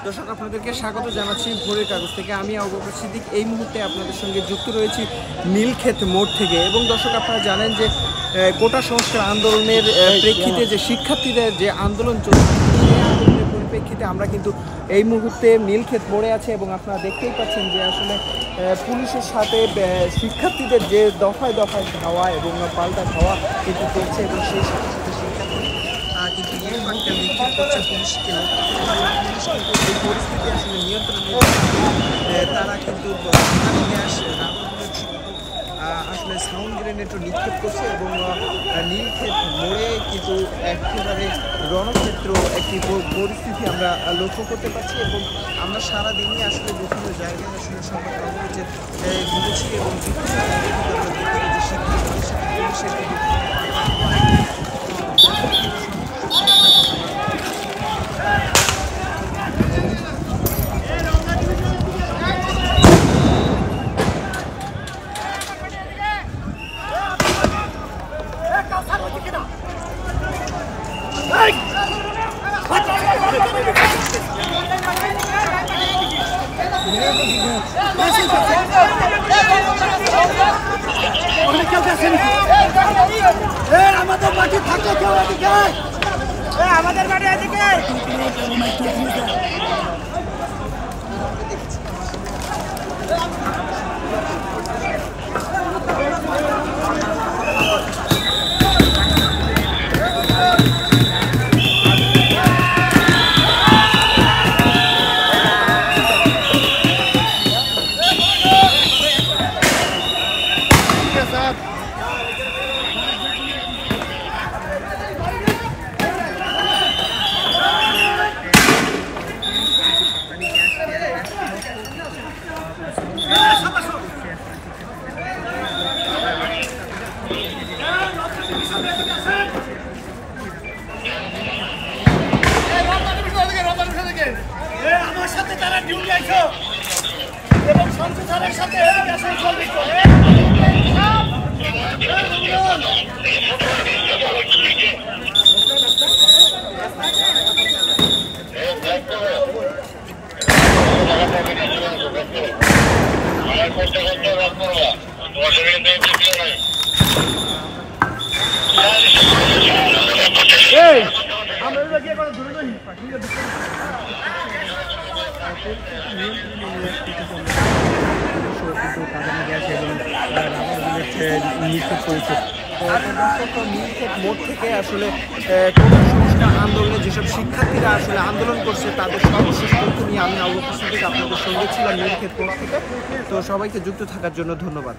দর্শক আপনাদেরকে স্বাগত জানাচ্ছি ভোরের কাগজ থেকে। আমি আবু বকর সিদ্দিক এই মুহূর্তে আপনাদের সঙ্গে যুক্ত রয়েছি নীলক্ষেত মোড় থেকে। এবং দর্শক আপনারা জানেন যে কোটা সংস্কার আন্দোলনের প্রেক্ষিতে যে শিক্ষার্থীদের যে আন্দোলন চলছে সেই আন্দোলনের পরিপ্রেক্ষিতে আমরা কিন্তু এই মুহূর্তে নীলক্ষেত মোড়ে আছে এবং আপনারা দেখতেই পাচ্ছেন যে আসলে পুলিশের সাথে শিক্ষার্থীদের যে দফায় দফায় ধাওয়া এবং পাল্টা ধাওয়া কিন্তু চলছে এবং সেই সাথে সাথে শিক্ষার্থী কিন্তু ইটপাটকেল নিক্ষেপ করছে পুলিশকে। পুলিশ কিন্তু এই পরিস্থিতি আসলে নিয়ন্ত্রণে তারা কিন্তু গ্যাস আসলে সাউন্ড গ্রেনেডও নিক্ষেপ করছে এবং নীলক্ষেত মোড়ে কিন্তু একেবারে রণক্ষেত্র একটি পরিস্থিতি আমরা লক্ষ্য করতে পারছি। এবং আমরা সারাদিনই আসলে বিভিন্ন জায়গায় আসলে সংবাদ যে ঘুরেছি এবং বিভিন্ন জায়গায় কিন্তু আমরা দেখতে যে শিক্ষার্থীদের সাথে পুলিশের আমাদের মাটি থাকে কেউ এদিকে আমাদের মাটি এদিকে আমার সাথে তারা ডিউটি আইছো এবং সংসদের সাথে আমরা গিয়ে করে ধরে ধরি নিক্ষেপ করেছে। নীলক্ষেত মোড় থেকে আসলে কোটা সংস্কার আন্দোলনে যেসব শিক্ষার্থীরা আসলে আন্দোলন করছে তাদের সর্বশেষ তথ্য নিয়ে আমি আবু বকর সিদ্দিক আপনাদের সঙ্গে ছিলাম নীলক্ষেত মোড় থেকে। তো সবাইকে যুক্ত থাকার জন্য ধন্যবাদ।